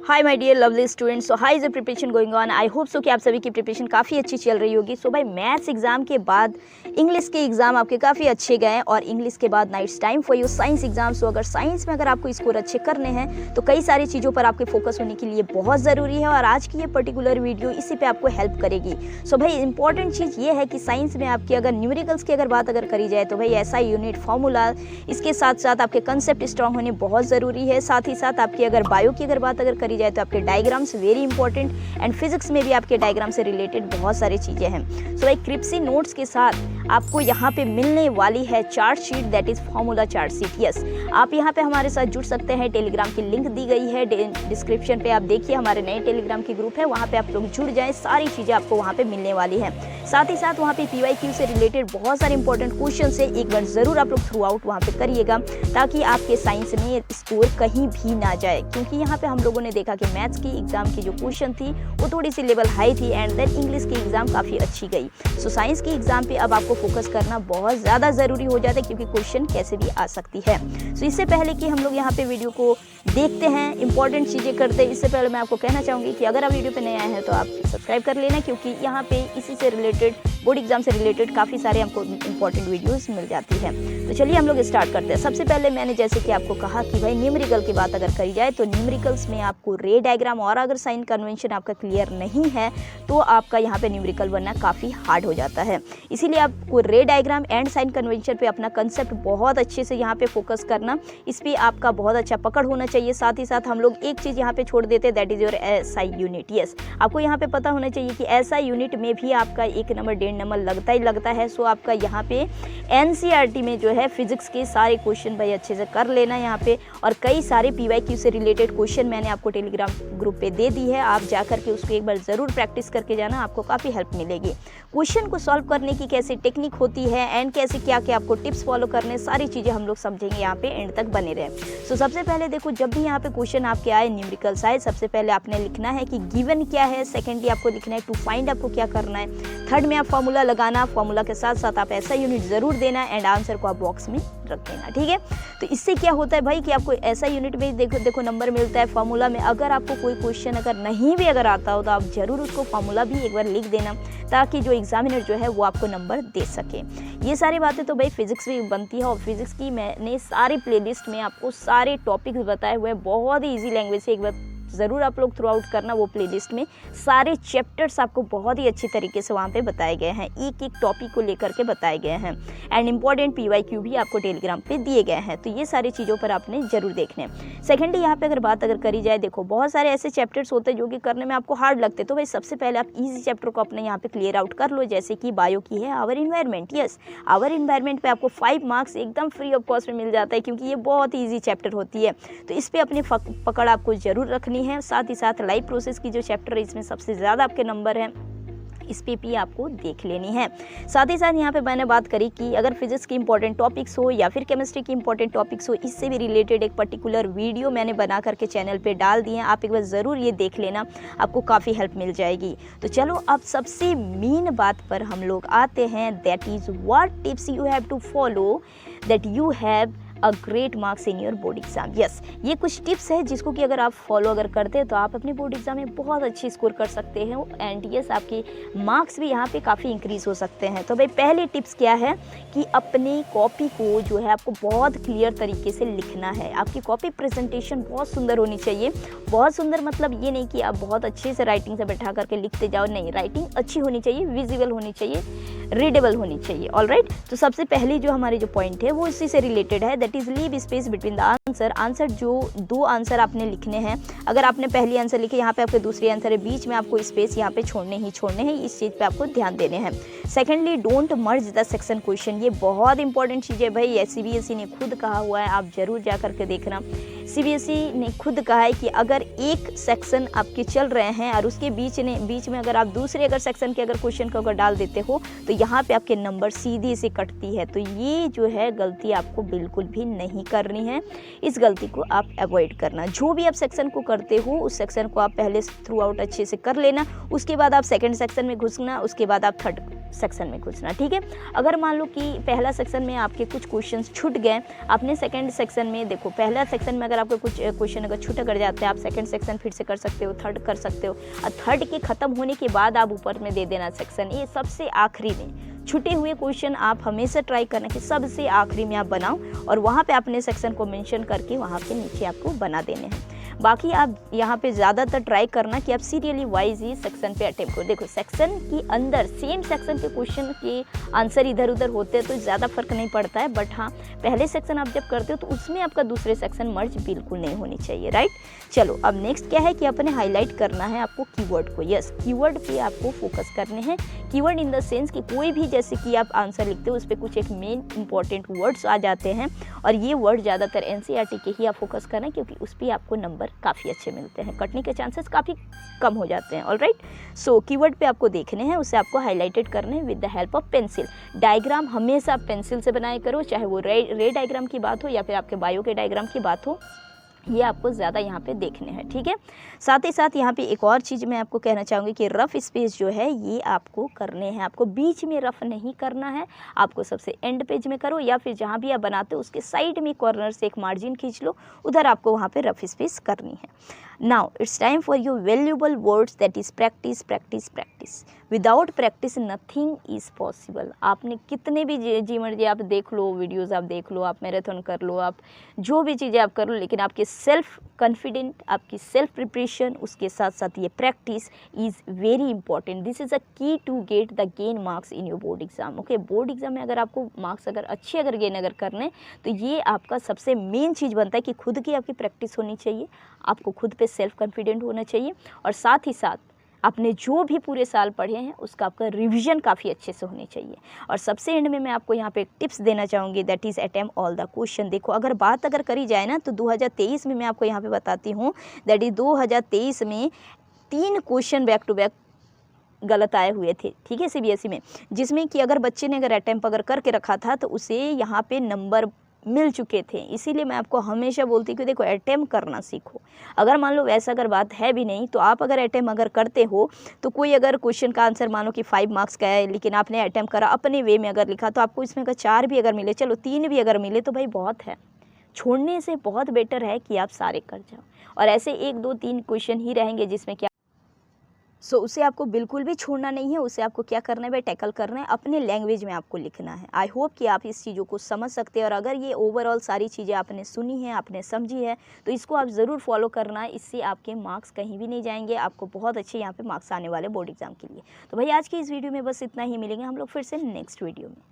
Hi my dear lovely students, so how is the preparation going on. I hope so कि आप सभी की preparation काफ़ी अच्छी चल रही होगी। सो भाई मैथ्स एग्जाम के बाद इंग्लिश के एग्जाम आपके काफ़ी अच्छे गए और इंग्लिश के बाद now it's time for your science exam. So अगर साइंस में अगर आपको स्कोर अच्छे करने हैं तो कई सारी चीज़ों पर आपके फोकस होने के लिए बहुत ज़रूरी है और आज की ये पर्टिकुलर वीडियो इसी पे आपको हेल्प करेगी। सो भाई इंपॉर्टेंट चीज़ ये है कि साइंस में आपकी अगर न्यूमेरिकल्स की अगर बात अगर करी जाए तो भाई ऐसा यूनिट फार्मूला, इसके साथ साथ आपके कंसेप्ट स्ट्रांग होने बहुत ज़रूरी है। साथ ही साथ आपकी अगर बायो की अगर बात अगर करी जाए तो आपके diagrams very important and physics में भी आपके डायग्राम से रिलेटेड बहुत सारी चीज़ें हैं। सो भाई क्रिप्सी नोट्स के साथ आपको यहाँ पे मिलने वाली है chart sheet, that is formula chart sheet. Yes, आप यहाँ पे हमारे साथ जुड़ सकते हैं। टेलीग्राम की लिंक दी गई है डिस्क्रिप्शन पे, आप देखिए हमारे नए टेलीग्राम की ग्रुप है, वहाँ पे आप लोग जुड़ जाएं। सारी चीज़ें आपको वहाँ पे मिलने वाली हैं। साथ ही साथ वहाँ पे PYQ से रिलेटेड बहुत सारे इंपॉर्टेंट क्वेश्चन है, एक बार ज़रूर आप लोग थ्रू आउट वहाँ पे करिएगा ताकि आपके साइंस में स्कोर कहीं भी ना जाए। क्योंकि यहाँ पे हम लोगों ने देखा कि मैथ्स की एग्जाम की जो क्वेश्चन थी वो थोड़ी सी लेवल हाई थी एंड देन इंग्लिश की एग्जाम काफ़ी अच्छी गई। सो साइंस की एग्जाम पे अब आपको फोकस करना बहुत ज़्यादा ज़रूरी हो जाता है क्योंकि क्वेश्चन कैसे भी आ सकती है। सो इससे पहले कि हम लोग यहाँ पे वीडियो को देखते हैं, इंपॉर्टेंट चीज़ें करते हैं, इससे पहले मैं आपको कहना चाहूँगी कि अगर आप वीडियो पे नए आए हैं तो आप सब्सक्राइब कर लेना, क्योंकि यहाँ पे इसी से रिलेटेड बोर्ड एग्जाम से रिलेटेड काफ़ी सारे हमको इंपॉर्टेंट वीडियोस मिल जाती है। तो चलिए हम लोग स्टार्ट करते हैं। सबसे पहले मैंने जैसे कि आपको कहा कि भाई न्यूमेरिकल की बात अगर करी जाए तो न्यूमेरिकल्स में आपको रे डायग्राम और अगर साइन कन्वेंशन आपका क्लियर नहीं है तो आपका यहाँ पे न्यूमेरिकल बनना काफ़ी हार्ड हो जाता है। इसीलिए आपको रे डायग्राम एंड साइन कन्वेंशन पे अपना कंसेप्ट बहुत अच्छे से यहाँ पे फोकस करना, इस पर आपका बहुत अच्छा पकड़ होना चाहिए। साथ ही साथ हम लोग एक चीज़ यहाँ पे छोड़ देते हैं, that is your SI unit. Yes, आपको यहाँ पे पता होना चाहिए कि SI यूनिट में भी आपका 1 नंबर 1.5 नंबर लगता ही लगता है। सो आपका यहाँ पे NCERT में जो है फिजिक्स के सारे क्वेश्चन भाई अच्छे से कर लेना यहाँ पे, और कई सारे PYQ से रिलेटेड क्वेश्चन मैंने आपको टेलीग्राम ग्रुप पे दे दी है, आप जा करके उसको एक बार ज़रूर प्रैक्टिस करके जाना, आपको काफ़ी हेल्प मिलेगी। क्वेश्चन को सॉल्व करने की कैसे टेक्निक होती है एंड कैसे क्या क्या आपको टिप्स फॉलो करने, सारी चीज़ें हम लोग समझेंगे यहाँ पे, एंड तक बने रहे। सो सबसे पहले देखो, जब भी यहाँ पे क्वेश्चन आपके आए न्यूमेरिकल्स आए, सबसे पहले आपने लिखना है कि गिवन क्या है, सेकेंडली आपको लिखना है टू फाइंड आपको क्या करना है, थर्ड में आप फार्मूला लगाना, फार्मूला के साथ साथ आप ऐसा यूनिट ज़रूर देना एंड आंसर को आप बॉक्स में रख देना। ठीक है, तो इससे क्या होता है भाई कि आपको ऐसा यूनिट में देखो नंबर मिलता है। फार्मूला में अगर आपको कोई क्वेश्चन अगर नहीं भी अगर आता हो तो आप ज़रूर उसको फार्मूला भी एक बार लिख देना ताकि जो एग्जामिनर जो है वो आपको नंबर दे सके। ये सारी बातें तो भाई फिजिक्स में बनती है, और फिजिक्स की मैंने सारी प्लेलिस्ट में आपको सारे टॉपिक्स बताए हुए हैं, बहुत ही ईजी लैंग्वेज से, एक बार ज़रूर आप लोग थ्रू आउट करना। वो प्लेलिस्ट में सारे चैप्टर्स आपको बहुत ही अच्छी तरीके से वहाँ पे बताए गए हैं, एक एक टॉपिक को लेकर के बताए गए हैं एंड इंपॉर्टेंट PYQ भी आपको टेलीग्राम पे दिए गए हैं। तो ये सारी चीज़ों पर आपने ज़रूर देखने। सेकेंडली यहाँ पे अगर बात अगर करी जाए, देखो बहुत सारे ऐसे चैप्टर्स होते हैं जो कि करने में आपको हार्ड लगते हैं, तो भाई सबसे पहले आप ईजी चैप्टर को अपने यहाँ पे क्लियर आउट कर लो। जैसे कि बायो की है our environment. Yes, our environment पे आपको 5 मार्क्स एकदम फ्री ऑफ कॉस्ट में मिल जाता है क्योंकि ये बहुत ही ईजी चैप्टर होती है, तो इस पर अपनी पकड़ आपको ज़रूर रखनी है। साथ ही साथ लाइफ प्रोसेस की जो चैप्टर है इसमें सबसे ज़्यादा आपके नंबर हैं, इस पे भी आपको देख लेनी है। साथ ही साथ यहाँ पे मैंने बात करी कि अगर फिजिक्स की इंपॉर्टेंट टॉपिक्स हो या फिर केमिस्ट्री की इंपॉर्टेंट टॉपिक्स हो, इससे भी रिलेटेड एक पर्टिकुलर वीडियो मैंने बना करके चैनल पे डाल दिए हैं, आप एक बार ज़रूर ये देख लेना, आपको काफ़ी हेल्प मिल जाएगी। तो चलो अब सबसे मेन बात पर हम लोग आते हैं, that is what tips you have to follow that you have a great marks in your board exam. Yes, ये कुछ टिप्स है जिसको कि अगर आप फॉलो अगर करते हैं तो आप अपने बोर्ड एग्जाम में बहुत अच्छी स्कोर कर सकते हैं एंड यस आपके मार्क्स भी यहाँ पे काफ़ी इंक्रीज हो सकते हैं। तो भाई पहली टिप्स क्या है कि अपनी कॉपी को जो है आपको बहुत क्लियर तरीके से लिखना है। आपकी कॉपी प्रेजेंटेशन बहुत सुंदर होनी चाहिए। बहुत सुंदर मतलब ये नहीं कि आप बहुत अच्छे से राइटिंग से बैठा करके लिखते जाओ, नहीं, राइटिंग अच्छी होनी चाहिए, विजिबल होनी चाहिए, रीडेबल होनी चाहिए। ऑलराइट, तो सबसे पहली जो हमारी जो पॉइंट है वो इसी से रिलेटेड है, that is leave space between the answer. Answer जो 2 आंसर आपने लिखने हैं, अगर आपने पहली आंसर लिखे, यहाँ पे आपके दूसरी आंसर है, बीच में आपको स्पेस यहाँ पे छोड़ने हैं, इस चीज़ पे आपको ध्यान देने हैं। Secondly don't merge the section question, ये बहुत इंपॉर्टेंट चीज़ है भाई, CBSE ने खुद कहा हुआ है, आप जरूर जा करके देखना। CBSE ने खुद कहा है कि अगर एक सेक्शन आपके चल रहे हैं और उसके बीच में अगर आप दूसरे अगर सेक्शन के अगर क्वेश्चन को अगर डाल देते हो तो यहाँ पे आपके नंबर सीधे से कटती है। तो ये जो है गलती आपको बिल्कुल भी नहीं करनी है, इस गलती को आप अवॉइड करना। जो भी आप सेक्शन को करते हो उस सेक्शन को आप पहले थ्रू आउट अच्छे से कर लेना, उसके बाद आप सेकंड सेक्शन में घुसना, उसके बाद आप थर्ड सेक्शन में घुसना, ठीक है। अगर मान लो कि पहला सेक्शन में आपके कुछ क्वेश्चंस छूट गए, आपने सेकंड सेक्शन में देखो, पहला सेक्शन में अगर आपके कुछ क्वेश्चन अगर छूट अगर जाते हैं, आप सेकंड सेक्शन फिर से कर सकते हो, थर्ड कर सकते हो, और थर्ड के ख़त्म होने के बाद आप ऊपर में दे देना सेक्शन। ये सबसे आखिरी में छूटे हुए क्वेश्चन आप हमेशा ट्राई करना कि सबसे आखिरी में आप बनाओ और वहाँ पे अपने सेक्शन को मेंशन करके वहाँ पे नीचे आपको बना देने हैं। बाकी आप यहाँ पे ज़्यादातर ट्राई करना कि आप सीरियली वाइज ही सेक्शन पे अटेम्प्ट करो। देखो सेक्शन के अंदर सेम सेक्शन के क्वेश्चन के आंसर इधर उधर होते हैं तो ज़्यादा फर्क नहीं पड़ता है, बट हाँ पहले सेक्शन आप जब करते हो तो उसमें आपका दूसरे सेक्शन मर्ज बिल्कुल नहीं होनी चाहिए, राइट। चलो अब नेक्स्ट क्या है कि अपने हाईलाइट करना है आपको कीवर्ड को। यस, कीवर्ड पे आपको फोकस करने हैं। कीवर्ड इन द सेंस कि कोई भी जैसे कि आप आंसर लिखते हो उस पर कुछ एक मेन इंपॉर्टेंट वर्ड्स आ जाते हैं और ये वर्ड ज़्यादातर एनसीईआरटी के ही आप फोकस करें क्योंकि उस पर आपको नंबर काफ़ी अच्छे मिलते हैं, कटने के चांसेस काफ़ी कम हो जाते हैं। ऑलराइट, सो कीवर्ड पे आपको देखने हैं, उसे आपको हाईलाइटेड करने हैं with the help of pencil. Diagram हमेशा आप पेंसिल से बनाया करो, चाहे वो रे डायग्राम की बात हो या फिर आपके बायो के डायग्राम की बात हो, ये आपको ज़्यादा यहाँ पे देखने हैं, ठीक है। साथ ही साथ यहाँ पे एक और चीज़ मैं आपको कहना चाहूँगी कि रफ़ स्पेस जो है ये आपको करने हैं। आपको बीच में रफ़ नहीं करना है, आपको सबसे एंड पेज में करो या फिर जहाँ भी आप बनाते हो उसके साइड में कॉर्नर से एक मार्जिन खींच लो, उधर आपको वहाँ पे रफ़ स्पेस करनी है। Now it's time for your valuable words, that is practice practice practice. Without practice nothing is possible. आपने कितने भी जी मर्जी आप देख लो, वीडियोज़ आप देख लो, आप मैराथन कर लो, आप जो भी चीज़ें आप कर लो, लेकिन आपके सेल्फ कॉन्फिडेंट, आपकी सेल्फ प्रिपरेशन, उसके साथ साथ ये practice is very important. This is a key to get the gain marks in your board exam. Okay, board exam में अगर आपको मार्क्स अगर अच्छे अगर गेन अगर करने तो ये आपका सबसे मेन चीज़ बनता है कि खुद की आपकी प्रैक्टिस होनी चाहिए, आपको खुद पे सेल्फ कॉन्फिडेंट होना चाहिए और साथ ही साथ आपने जो भी पूरे साल पढ़े हैं उसका आपका रिवीजन काफ़ी अच्छे से होनी चाहिए। और सबसे एंड में मैं आपको यहाँ पे एक टिप्स देना चाहूँगी, that is attempt all the question. देखो अगर बात अगर करी जाए ना तो 2023 में मैं आपको यहाँ पे बताती हूँ, दैट इज़ 2023 में 3 क्वेश्चन बैक टू बैक गलत आए हुए थे, ठीक है, सीबीएसई में, जिसमें कि अगर बच्चे ने अगर अटेम्प्ट अगर करके रखा था तो उसे यहाँ पे नंबर मिल चुके थे। इसीलिए मैं आपको हमेशा बोलती हूँ कि देखो अटेम्प्ट करना सीखो। अगर मान लो वैसा अगर बात है भी नहीं तो आप अगर अटेम्प्ट अगर करते हो तो कोई अगर क्वेश्चन का आंसर मान लो कि 5 मार्क्स का है लेकिन आपने अटेम्प्ट करा अपने वे में अगर लिखा तो आपको इसमें अगर 4 भी अगर मिले, चलो 3 भी अगर मिले तो भाई बहुत है। छोड़ने से बहुत बेटर है कि आप सारे कर जाओ और ऐसे 1 2 3 क्वेश्चन ही रहेंगे जिसमें क्या उसे आपको बिल्कुल भी छोड़ना नहीं है, उसे आपको क्या करना है भाई, टैकल करना है, अपने लैंग्वेज में आपको लिखना है। आई होप कि आप इस चीज़ों को समझ सकते हैं और अगर ये ओवरऑल सारी चीज़ें आपने सुनी हैं, आपने समझी है तो इसको आप ज़रूर फॉलो करना है। इससे आपके मार्क्स कहीं भी नहीं जाएंगे, आपको बहुत अच्छे यहाँ पे मार्क्स आने वाले बोर्ड एग्जाम के लिए। तो भाई आज की इस वीडियो में बस इतना ही, मिलेंगे हम लोग फिर से नेक्स्ट वीडियो में।